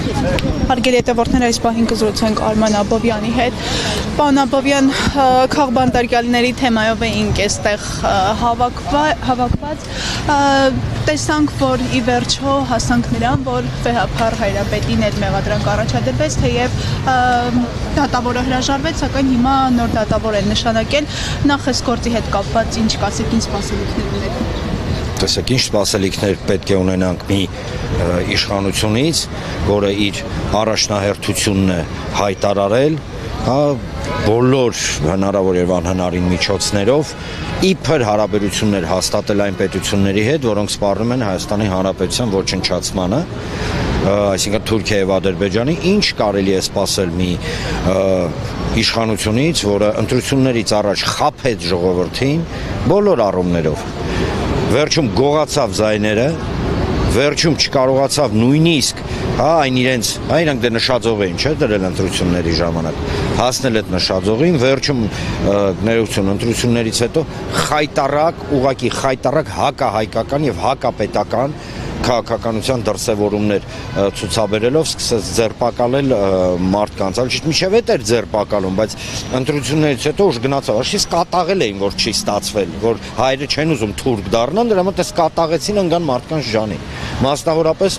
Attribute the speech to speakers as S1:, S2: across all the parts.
S1: Հարգելի հետևորդներ, այս պահին կզրուցենք Արման Աբովյանի հետ։ Պարոն Աբովյան, քաղբանտարկյալների թեմայով էինք այստեղ հավաքված։ Տեսանք, որ ի վերջո հասանք նրան, որ վեհափառ Հայրապետին այդ մեղադրանք առաջադրվեց, թեև դատավորը հրաժարվեց, սակայն հիմա նոր դատավոր են նշանակել։ Նախ այս գործի հետ կապված ինչ կասեք, ինչ սպասելիքներ ունեք։
S2: Տեսեք, ինչ սպասելիքներ պետք է ունենանք մի իշխանությունից, որը իր առաջնահերթությունն է հայտարարել, բոլոր հնարավոր եւ անհնարին միջոցներով իբր հարաբերություններ հաստատել այն պետությունների հետ, որոնք սպառնում են Հայաստանի Հանրապետության ոչնչացմանը, այսինքն Թուրքիա եւ Ադրբեջանի, ինչ կարելի է սպասել մի իշխանությունից, որը ընտրություններից առաջ խաբեց ժողովրդին բոլոր առումներով, վերջում գողացավ զայները, վերջում չկարողացավ նույնիսկ իրանք դե նշաձող էին, չէ՞ դրել ընտրությունների ժամանակ, հասնել այդ նշաձողին, վերջում ներողություն ընտրություններից հետո ուղղակի խայտառակ հակահայկական եւ հակապետական քաղաքականության դրսևորումներ ցուցաբերելով սկսեց ձերբակալել մարդկանց, ճիշտ միշև էր ձերբակալում, բայց ընտրություններից հետո ուժ գնացավ, աշից կատաղել էին, որ չի ստացվել, որ հայերը չեն ուզում թուրք դառնան, դրա մոտ էս կատաղեցին ընկան մարդկանց ժանին։ Մասնավորապես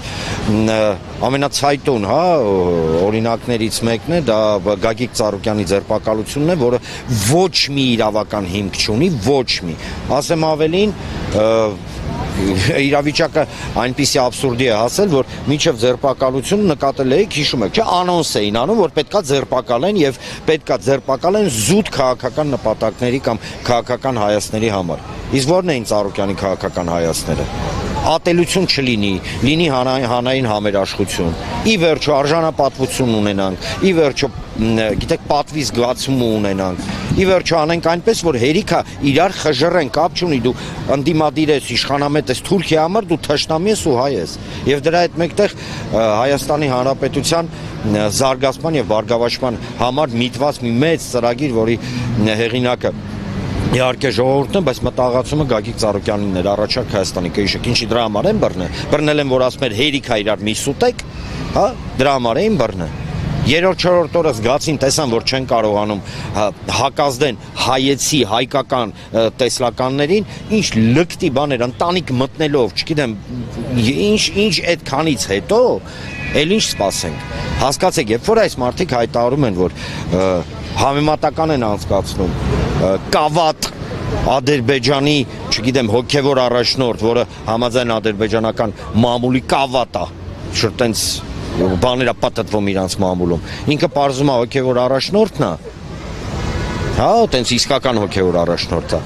S2: ամենացայտուն, օրինակներից մեկն է, դա Գագիկ Ծառուկյանի ձերբակալությունն է, որը ոչ մի իրավական հիմք չունի, ոչ մի։ Ասեմ ավելին, իրավիճակը այնպիսի աբսուրդի է հասել, որ մինչև ձերբակալություն նկատել եք, հիշում եք, չէ, անոնս էին անում, որ պետքա ձերբակալեն եւ պետքա ձերբակալեն զուտ քաղաքական նպատակների կամ քաղաքական հայացքների համար։ Իսկ ո՞րն էին Ծառուկյանի քաղաքական հայացքները։ Ատելություն չլինի, լինի հանրային համերաշխություն, ի վերջո արժանապատվություն ունենանք, ի վերջո գիտեք պատվի զգացում ունենանք, ի վերջո անենք այնպես, որ հերիքա իրար խժռեն, կապ չունի, դու ընդդիմադիր ես, իշխանամետ ես Թուրքիա համար, դու թշնամի ես ու հայ ես։ Եվ դրա հետ մեկտեղ Հայաստանի Հանրապետության զարգացման եւ բարգավաճման համար միտված մի մեծ ծրագիր, որի հեղինակը իհարկե ժողովուրդն է, բայց մտահղացումը Գագիկ Ծառուկյանին էր, առաջարկ Հայաստանի կհիշեք, ինչի դրա համար են բռնել են, որ ասում էր հերիքա իրար մի սուտեք, դրա համար էին բռնել։ Երրորդ-չորրորդ օրը զգացին, տեսան, որ չեն կարողանում հակազդեն հայեցի, հայկական տեսլականներին, ինչ լկտի բաներ, ընտանիք մտնելով, չգիտեմ, ինչ այդքանից հետո, էլ ինչ սպասենք։ Հասկացեք, երբ որ այս մարդիկ հայտարարում են, որ համեմատական են անցկացնում, կավատ Ադրբեջանի, չգիտեմ, հոգևոր առաջնորդ, որը համաձայն ադրբեջանական մամուլի կավատ է, շրտենց բաները պատտվում իրանց մամուլում, ինքը պարզում է հոգևոր առաջնորդն է, տենց իսկական հոգևոր առաջնորդ է,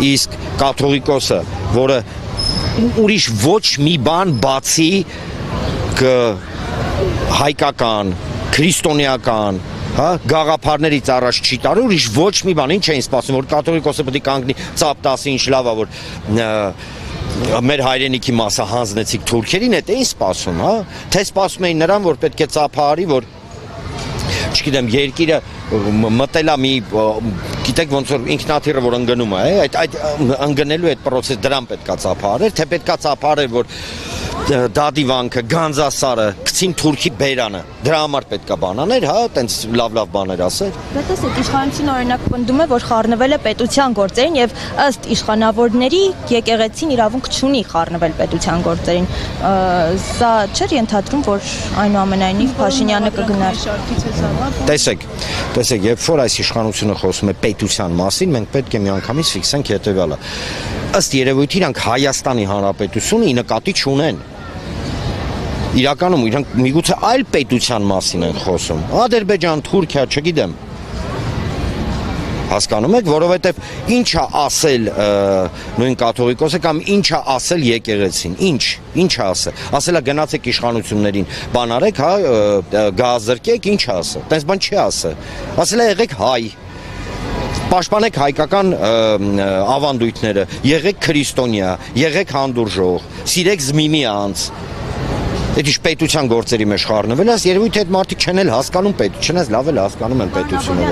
S2: իսկ կաթողիկոսը, որը ուրիշ ոչ մի բան բացի հայկական, քրիստոնեական, գաղափարներից առաջ չի տարի, ուրիշ ոչ մի բան, ինչ էին սպասում, որ կաթողիկոսը պետք է կանգնի ծափ տասի, ինչ լավ է, որ մեր հայրենիքի մասը հանձնեցիք թուրքերին, այդ էին սպասում, թե սպասում էին նրան, որ պետք է ծափահարի, որ չգիտեմ, երկիրը մտելա մի, գիտեք ոնց որ ինքնաթիռը, որ ընկնում է, այդ ընկնելու այդ պրոցես դրան պետք է ծափահարել, թե պետք է ծափահարել, որ դադիվանքը, Գանձասարը, գցին Թուրքի բերանը, դրա համար պետք է բանաներ, տենց լավ բաներ ասել։
S3: Դա տեսեք, իշխանություն օրինակ պնդում է, որ խառնվել է պետության գործերին եւ ըստ իշխանավորների եկեղեցին իրավունք չունի խառնվել պետության գործերին։ Սա չէր ենթադրում, որ այնուամենայնիվ Փաշինյանը կգնար։
S2: Տեսեք, երբ որ այս իշխանությունը խոսում է պետության մասին, մենք պետք է միանգամից ֆիքսենք հետեւյալը։ Ըստ երևույթի իրանք Հայաստանի Հանրապետությունը ի նկատի չունեն։ Իրականում իրանք միգուցե այլ պետության մասին են խոսում, Ադրբեջան, Թուրքիա, չգիտեմ, հասկանում եք, որովհետև ինչ է ասել նույն կաթողիկոսը կամ ինչ է ասել եկեղեցին, ինչ է ասել, ասել է գնացեք իշխանություններին, բան արեք, գազրկեք, ինչ է ասել, տենց բան չի ասել, ասել է եղեք հայ, պաշտպանեք հայկական ավանդույթները, եղեք քրիստոնյա, եղեք հանդուրժող, սիրեք զմիմի անձ, այդ ինչ պետության գործերի մեջ խառնվել, երևույթ այդ մարդիկ չեն էլ հասկանում չնայած լավ էլ հասկանում են պետությունը։